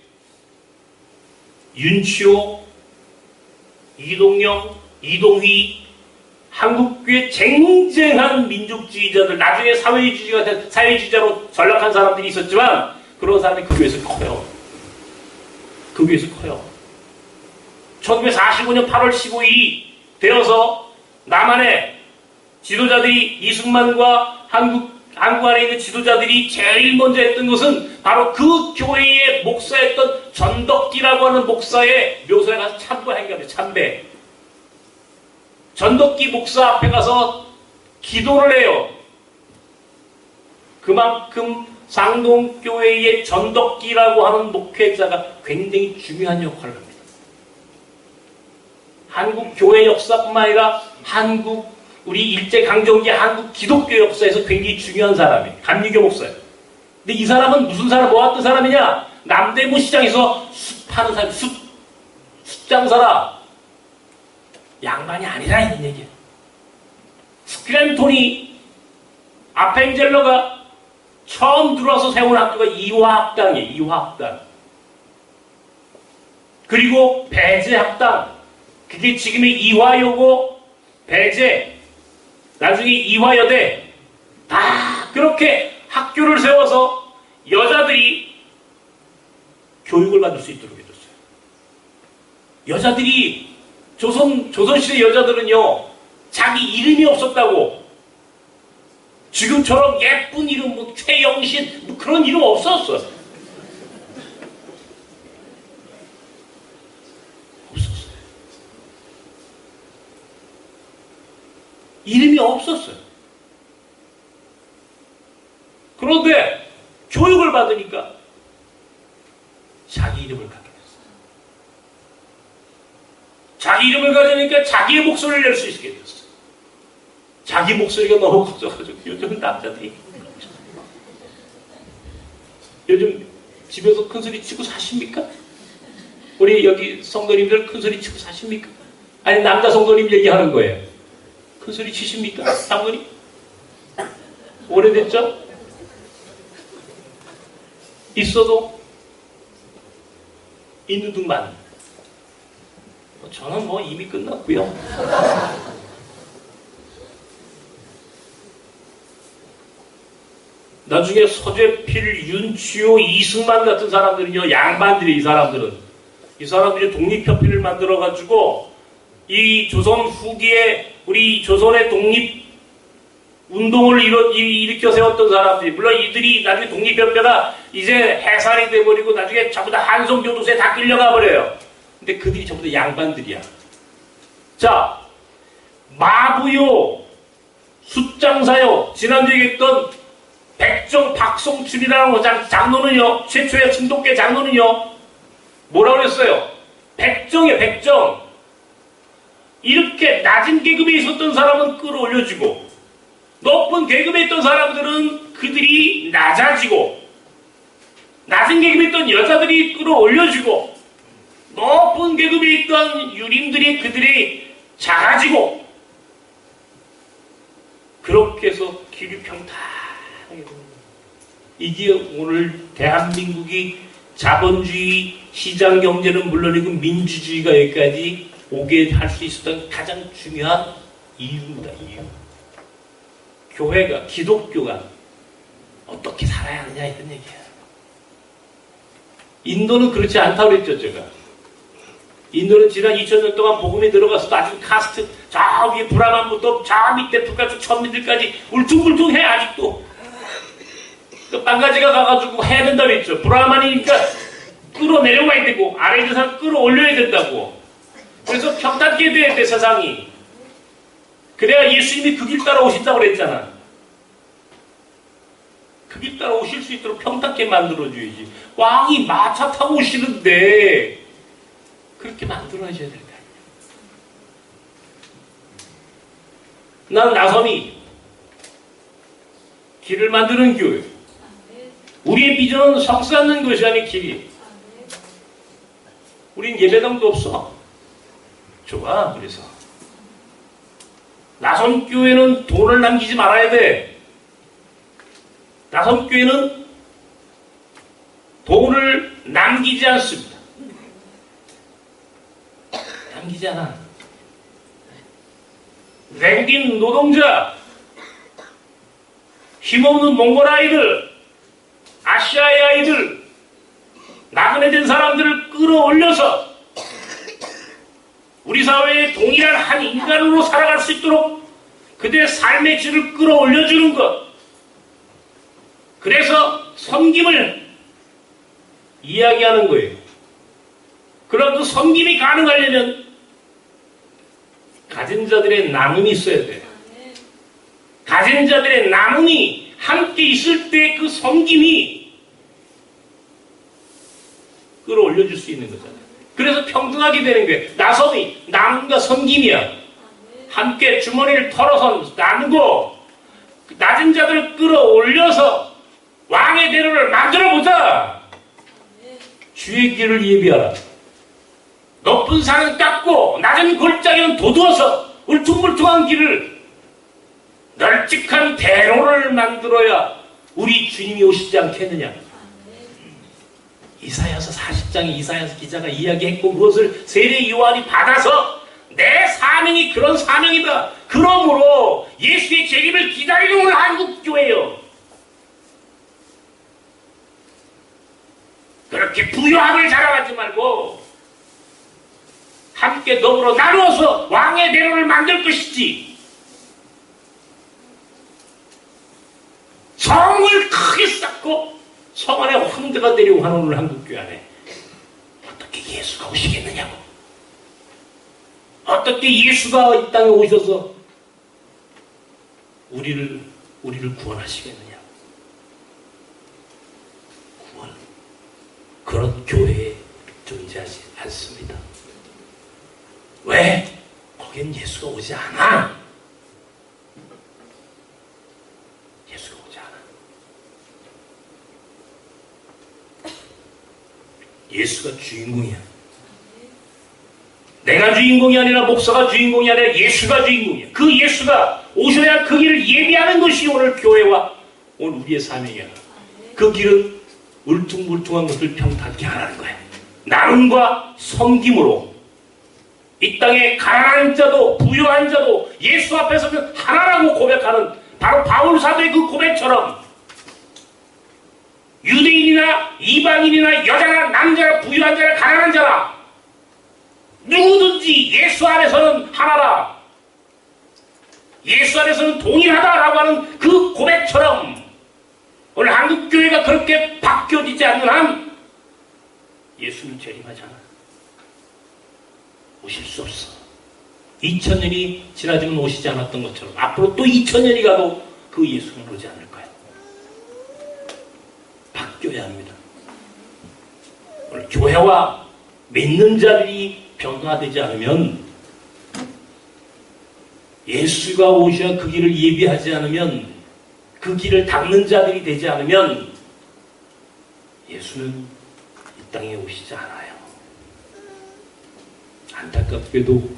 S1: 윤치호, 이동영, 이동휘, 한국교회 쟁쟁한 민족주의자들, 나중에 사회주의자로 전락한 사람들이 있었지만 그런 사람이 그 교회에서 커요. 그 교회에서 커요. 1945년 8월 15일이 되어서 남한의 지도자들이 이승만과 한국 안에 있는 지도자들이 제일 먼저 했던 것은 바로 그 교회의 목사였던 전덕기라고 하는 목사의 묘소에 가서 참배한 겁니다. 참배. 전덕기 목사 앞에 가서 기도를 해요. 그만큼 상동교회의 전덕기라고 하는 목회자가 굉장히 중요한 역할을 합니다. 한국 교회 역사뿐만 아니라 우리 일제강점기 한국 기독교 역사에서 굉장히 중요한 사람이에요. 감리교 목사예요. 근데 이 사람은 무슨 사람, 뭐 했던 사람이냐? 남대문 시장에서 숯하는 사람, 숯장사라. 양반이 아니라 이런 얘기예요. 스크랜톤이 아펜젤러가 처음 들어와서 세운 학교가 이화학당이에요. 이화학당. 그리고 배제학당. 그게 지금의 이화여고, 배제, 나중에 이화여대, 다 그렇게 학교를 세워서 여자들이 교육을 받을 수 있도록 해줬어요. 여자들이, 조선시대 여자들은요, 자기 이름이 없었다고. 지금처럼 예쁜 이름, 뭐, 최영신, 뭐 그런 이름 없었어요. 이름이 없었어요. 그런데 교육을 받으니까 자기 이름을 갖게 됐어요. 자기 이름을 가지니까 자기의 목소리를 낼 수 있게 됐어요. 자기 목소리가 너무 커져가지고 요즘 남자들이 요즘 집에서 큰소리 치고 사십니까? 우리 여기 성도님들 큰소리 치고 사십니까? 아니 남자 성도님 얘기하는 거예요. 큰소리 치십니까? 장모님? 오래됐죠? 있어도 있는 둥만. 저는 뭐 이미 끝났고요. 나중에 서재필, 윤치호, 이승만 같은 사람들은요, 양반들이 이 사람들이 독립협회를 만들어가지고 이 조선 후기에 우리 조선의 독립 운동을 일으켜 세웠던 사람들이, 물론 이들이 나중에 독립협회가 이제 해산이 돼버리고 나중에 전부 다 한성교도소에 다 끌려가 버려요. 근데 그들이 전부 다 양반들이야. 자, 마부요, 숫장사요, 지난주에 얘기했던 백정 박성춘이라는 장로는요, 최초의 진돗개 장로는요, 뭐라고 그랬어요? 백정이에요, 백정. 이렇게 낮은 계급에 있었던 사람은 끌어올려주고, 높은 계급에 있던 사람들은 그들이 낮아지고, 낮은 계급에 있던 여자들이 끌어올려주고, 높은 계급에 있던 유림들이 그들이 작아지고, 그렇게 해서 기류평탄하게 됩니다. 이게 오늘 대한민국이 자본주의 시장 경제는 물론이고 민주주의가 여기까지 오게 할 수 있었던 가장 중요한 이유입니다. 이유. 교회가, 기독교가 어떻게 살아야 하느냐 이런 얘기예요. 인도는 그렇지 않다고 그랬죠, 제가. 인도는 지난 2000년 동안 복음이 들어가서도 아직 카스트, 저 위에 브라만부터 저 밑에 북가쪽 천민들까지 울퉁불퉁해, 아직도. 그 빵가지가 가가지고 해야 된다고 했죠. 브라만이니까 끌어내려가야 되고, 아래 있는 사람 끌어올려야 된다고. 그래서 평탄하게 돼야 돼, 세상이. 그래야 예수님이 그 길 따라 오신다고 그랬잖아. 그 길 따라 오실 수 있도록 평탄하게 만들어줘야지. 왕이 마차 타고 오시는데 그렇게 만들어줘야 될 거 아니야. 나는 나섬이 길을 만드는 교회. 우리의 비전은 성 쌓는 것이 아닌 길이. 우린 예배당도 없어. 좋아, 그래서. 나섬교회는 돈을 남기지 말아야 돼. 나섬교회는 돈을 남기지 않습니다. 남기지 않아. 외국인 노동자, 힘없는 몽골 아이들, 아시아의 아이들, 나그네 된 사람들을 끌어올려서 우리 사회에 동일한 한 인간으로 살아갈 수 있도록 그들의 삶의 질을 끌어올려주는 것. 그래서 섬김을 이야기하는 거예요. 그럼 그 섬김이 가능하려면 가진 자들의 나눔이 있어야 돼요. 가진 자들의 나눔이 함께 있을 때 그 섬김이 끌어올려줄 수 있는 거잖아요. 그래서 평등하게 되는 거예요. 나섬이 나눔과 섬김이야. 함께 주머니를 털어서 나누고 낮은 자들을 끌어올려서 왕의 대로를 만들어보자. 주의 길을 예비하라. 높은 산은 깎고 낮은 골짜기는 도두어서 울퉁불퉁한 길을, 널찍한 대로를 만들어야 우리 주님이 오시지 않겠느냐. 이사야서 40장에 이사야서 기자가 이야기했고, 그것을 세례 요한이 받아서 내 사명이 그런 사명이다. 그러므로 예수의 재림을 기다리는 한국교회요. 그렇게 부유함을 자랑하지 말고 함께 더불어 나누어서 왕의 대로를 만들 것이지, 성을 크게 쌓고 성 안에 황제가 되려고 하는 오늘 한국교회 안에 어떻게 예수가 오시겠느냐고. 어떻게 예수가 이 땅에 오셔서 우리를 구원하시겠느냐. 구원, 그런 교회에 존재하지 않습니다. 왜? 거긴 예수가 오지 않아. 예수가 오지 않아. 예수가 주인공이야. 내가 주인공이 아니라, 목사가 주인공이 아니라 예수가 주인공이야. 그 예수가 오셔야 그 길을 예비하는 것이 오늘 교회와 오늘 우리의 사명이야. 그 길은 울퉁불퉁한 것을 평탄케 하라는 거야. 나눔과 섬김으로 이 땅에 가난한 자도 부유한 자도 예수 앞에 서면 하나라고 고백하는, 바로 바울 사도의 그 고백처럼 유대인이나 이방인이나 여자나 남자나 부유한 자나 가난한 자나 누구든지 예수 안에서는 하나라, 예수 안에서는 동일하다라고 하는 그 고백처럼 오늘 한국교회가 그렇게 바뀌어지지 않는 한 예수는 재림하지 않아. 오실 수 없어. 2000년이 지나지면 오시지 않았던 것처럼 앞으로 또 2000년이 가도 그 예수는 오지 않을 거야. 바뀌어야 합니다. 오늘 교회와 믿는 자들이 변화되지 않으면, 예수가 오셔야 그 길을 예비하지 않으면, 그 길을 닦는 자들이 되지 않으면 예수는 이 땅에 오시지 않아요. 안타깝게도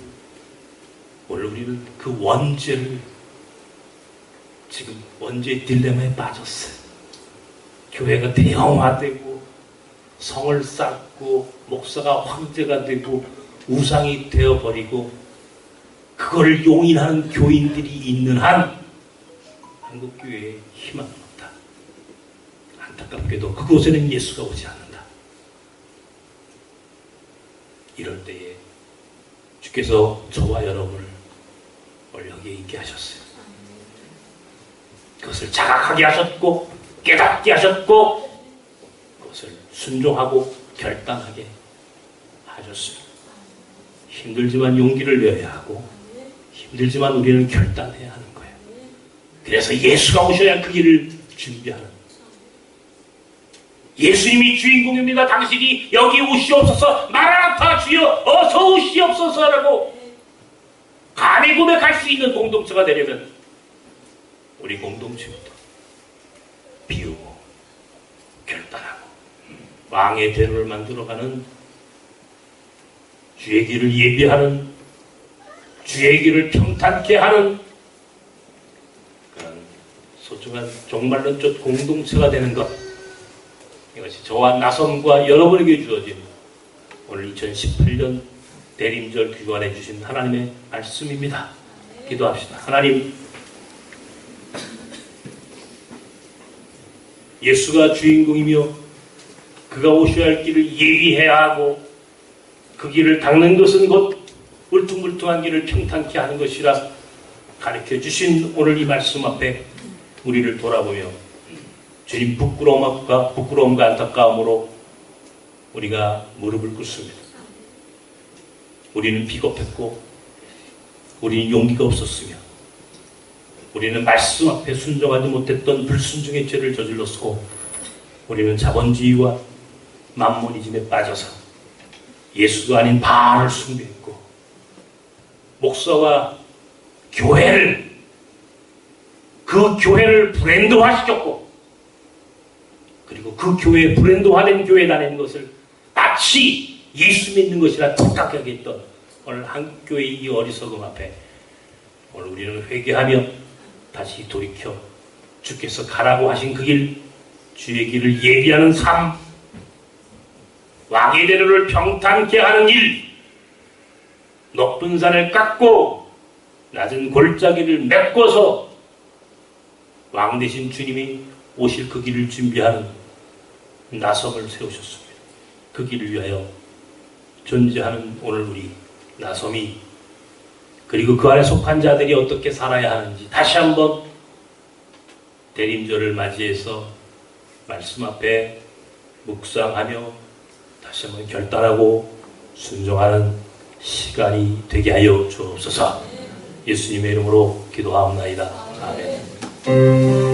S1: 오늘 우리는 그 원죄를, 지금 원죄의 딜레마에 빠졌어요. 교회가 대형화되고 성을 쌓고 목사가 황제가 되고 우상이 되어버리고 그걸 용인하는 교인들이 있는 한 한국교회에 희망은 없다. 안타깝게도 그곳에는 예수가 오지 않는다. 이럴 때에 주께서 저와 여러분을 오늘 여기에 있게 하셨어요. 그것을 자각하게 하셨고 깨닫게 하셨고 그것을 순종하고 결단하게 하셨습니다. 힘들지만 용기를 내야 하고 힘들지만 우리는 결단해야 하는 거예요. 그래서 예수가 오셔야 그 길을 준비하는, 예수님이 주인공입니다. 당신이 여기 오시옵소서, 마라나타 주여 어서 오시옵소서라고 간이 고백할 수 있는 공동체가 되려면 우리 공동체부터 비우고 결단하고 왕의 대로를 만들어가는, 주의 길을 예비하는, 주의 길을 평탄케 하는 그런 소중한 종말론적 공동체가 되는 것, 이것이 저와 나섬과 여러분에게 주어진 오늘 2018년 대림절 귀관해 주신 하나님의 말씀입니다. 기도합시다. 하나님, 예수가 주인공이며 그가 오셔야 할 길을 예비해야 하고 그 길을 닦는 것은 곧 울퉁불퉁한 길을 평탄케 하는 것이라 가르쳐 주신 오늘 이 말씀 앞에 우리를 돌아보며 주님 부끄러움과 안타까움으로 우리가 무릎을 꿇습니다. 우리는 비겁했고 우리는 용기가 없었으며 우리는 말씀 앞에 순종하지 못했던 불순종의 죄를 저질렀고 우리는 자본주의와 만모니즘에 빠져서 예수가 아닌 바알을 숭배했고 목사와 교회를, 그 교회를 브랜드화시켰고 그리고 그 교회에 브랜드화된 교회에 다니는 것을 마치 예수 믿는 것이라 착각하게 했던 오늘 한국교회의 이 어리석음 앞에 오늘 우리는 회개하며 다시 돌이켜 주께서 가라고 하신 그 길, 주의 길을 예비하는 삶, 왕의 대로를 평탄케 하는 일, 높은 산을 깎고 낮은 골짜기를 메꿔서 왕 되신 주님이 오실 그 길을 준비하는 나섬을 세우셨습니다. 그 길을 위하여 존재하는 오늘 우리 나섬이, 그리고 그 안에 속한 자들이 어떻게 살아야 하는지 다시 한번 대림절을 맞이해서 말씀 앞에 묵상하며 다시 한번 결단하고 순종하는 시간이 되게 하여 주옵소서. 예수님의 이름으로 기도하옵나이다. 아멘.